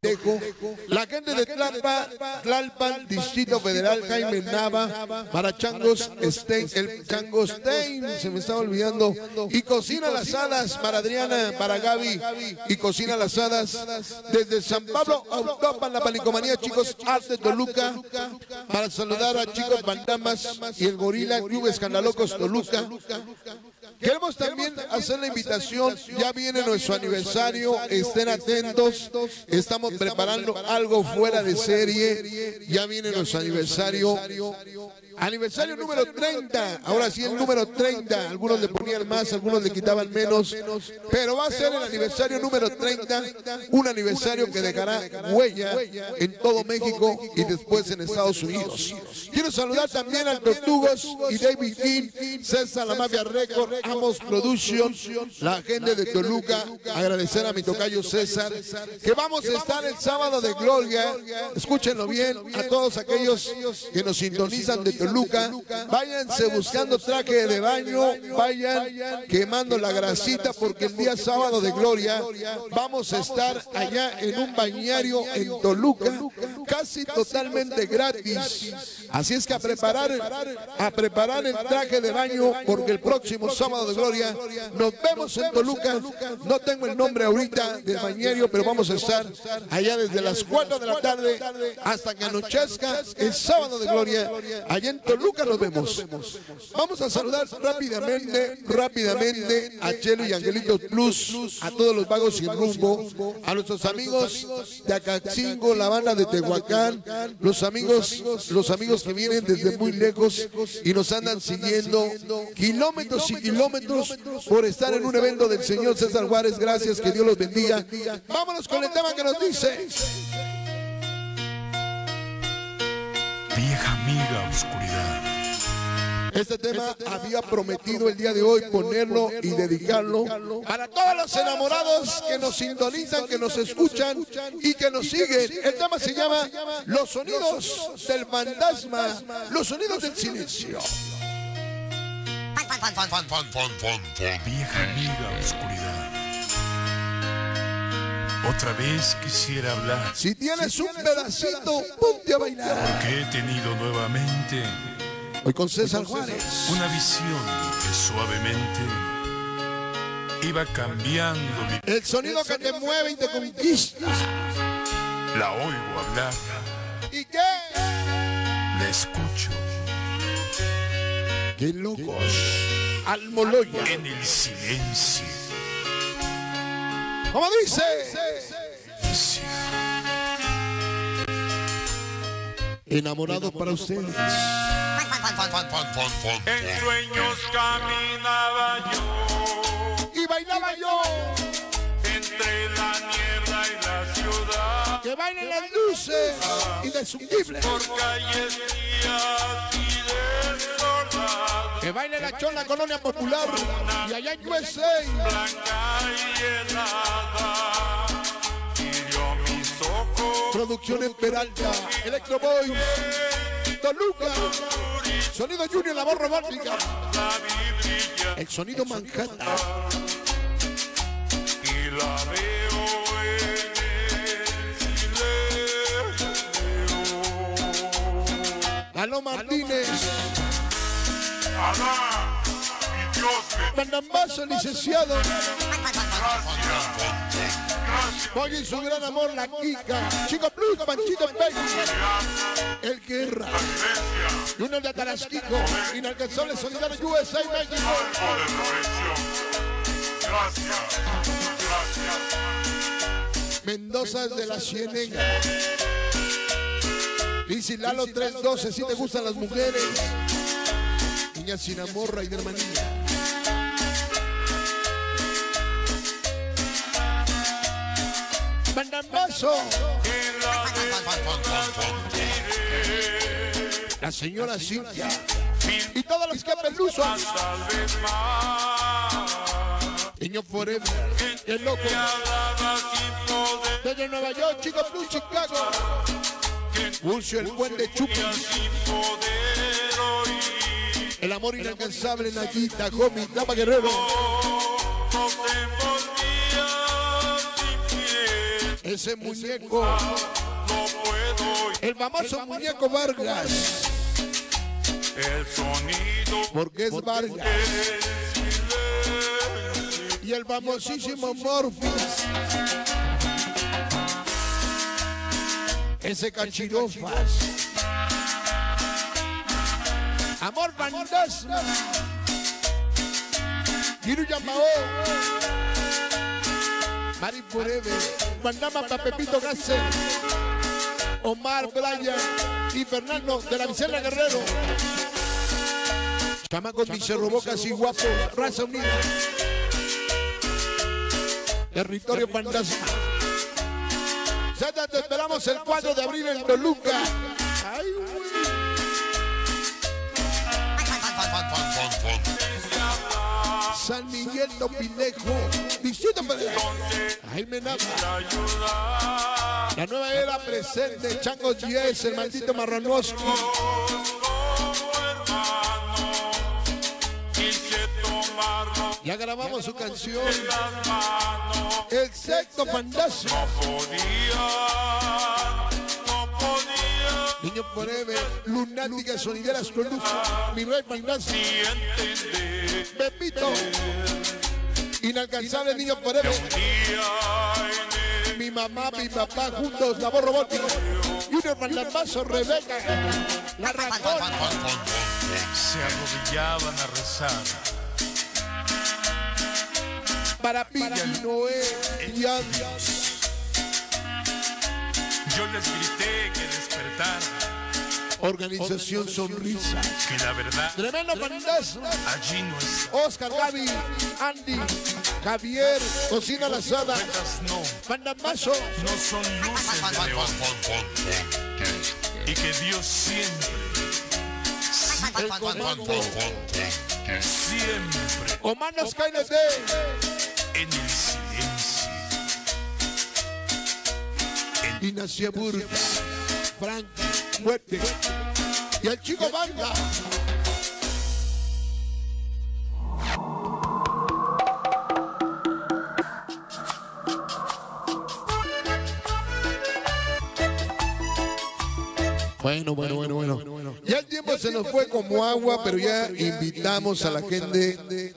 Festejo, la gente de Tlalpan, Distrito Federal, Jaime Nava, para Changos Stein, el Chango Stein, se me estaba olvidando, y Cocina Las Hadas, para Adriana, para Gaby, y Cocina Las Hadas, desde San Pablo, Autopan, la Panicomanía, Chicos Arte Toluca, para saludar a Chicos Bandamas y el Gorila, Club Escandalocos Toluca. Queremos también hacer la invitación, ya viene nuestro aniversario, estén atentos, estamos preparando algo fuera de serie, ya viene nuestro aniversario. Aniversario número 30, ahora sí el número 30, algunos le ponían más, algunos le quitaban menos, pero va a ser el aniversario número 30, un aniversario que dejará huella en todo México y después en Estados Unidos. Quiero saludar también al Tortugos y David King, César La Mafia Record, Amos Production, la gente de Toluca, agradecer a mi tocayo César, que vamos a estar el sábado de Gloria, escúchenlo bien, a todos aquellos que nos sintonizan de Toluca, váyanse buscando traje de baño, vayan quemando la grasita, porque el día sábado de Gloria vamos a estar allá en un bañario en Toluca, casi totalmente gratis. Así es que a preparar el traje de baño, porque el próximo sábado de Gloria nos vemos en Toluca. No tengo el nombre ahorita del bañario, pero vamos a estar allá desde las 4 de la tarde hasta que anochezca el sábado de Gloria. Allá en Toluca nos vemos. Vamos a saludar rápidamente a Chelo y Angelitos Plus, a todos los vagos sin rumbo, a nuestros amigos de Acaxingo, la banda de Tehuacán, los amigos que vienen desde muy lejos y nos andan siguiendo kilómetros y kilómetros por estar en un evento del señor César Juárez. Gracias, que Dios los bendiga. Vámonos con el tema que nos dice: vieja amiga oscuridad. Este tema había prometido el día de hoy ponerlo y dedicarlo para todos los enamorados que nos sintonizan, que nos escuchan y que nos siguen. El tema se llama Los Sonidos del Fantasma, los sonidos del silencio. Vieja amiga oscuridad. Otra vez quisiera hablar. Si tienes un pedacito, ponte a bailar. Porque he tenido nuevamente hoy con César Juárez una visión que suavemente iba cambiando mi... El sonido que te mueve y te conquista. La oigo hablar. ¿Y qué? La escucho. ¡Qué locos! Almoloya. En el silencio. ¿Cómo dice? Sí. Enamorado para ustedes. En sueños caminaba yo y bailaba yo entre la niebla y la ciudad. Que bailen las luces indescriptibles. Por calles frías y desordadas. Que baile la chola colonia popular y allá en USA. Blanca y helada. Hirió mis ojos. Producción en Peralta, Electro Boys, Toluca, Sonido Junior, la voz romántica, el sonido Manhattan. Y la veo en el silencio. Lalo Martínez, Alá, mi Dios, Bandambazo, licenciado. gracias. Oye, su gran amor, la Kika, Chico Plus, Panchito Baby, el Guerra, Junior de Atarasquico, Inalcanzable Solidario USA México. Gracias. Mendoza de la Ciénega. Lizzy Lalo 312, si te gustan las mujeres. Niña sin amor, Raider Manía. Bandambazo. La señora Cintia. Y todos los que peluso. Niño Forever. El loco. Desde Nueva York, Chico Plus, Chicago. Urcio, el buen de Chupi. El amor inalcanzable, Naguita, Gomi, Dama Guerrero. Ese muñeco, no puedo el famoso muñeco Vargas, el sonido porque es Vargas. del silencio. Y el famosísimo Morphis, ese cachirofas. Amor Fantasma, Giru Yamao, Mari Forever, Mandama para Pepito Gasser, Omar Brian y Fernando de la Vicena Guerrero. Chamacos Bocas y guapos, raza unida. Territorio Fantasma. Ya te esperamos el 4 de abril en Toluca. Ay, güey. San Miguel Topinejo, Distrito Federal. Jaime Nava. La nueva era presente, Chango 10, el maldito Marranoski. Ya grabamos su canción, El Sexto Fantasma. Niño Forever, Lunática Sonideras Toluca, Mi Rey Fantasma. Pepito, Inalcanzable Niño Forever. Mi mamá, mi papá, juntos, Labor Robótico. Junior Fantasmazo, Rebeca, La Razón. Se arrodillaban a rezar. Para Pilla, Noé y Andy. Yo les grité que despertaran, Organización Sonrisa. que la verdad Tremendo Fantasma. allí no está. Oscar, Gaby, Andy, Javier, Cocina La Asada, Poetas no, Fantasmazo. no son luces de neón. Y que Dios siempre, El Comando, siempre Humanos KNT, en el silencio. Ignacia Burga, Frank, Muerte y el Chico Banda. Bueno. Ya el tiempo se nos fue como agua, pero ya invitamos a la gente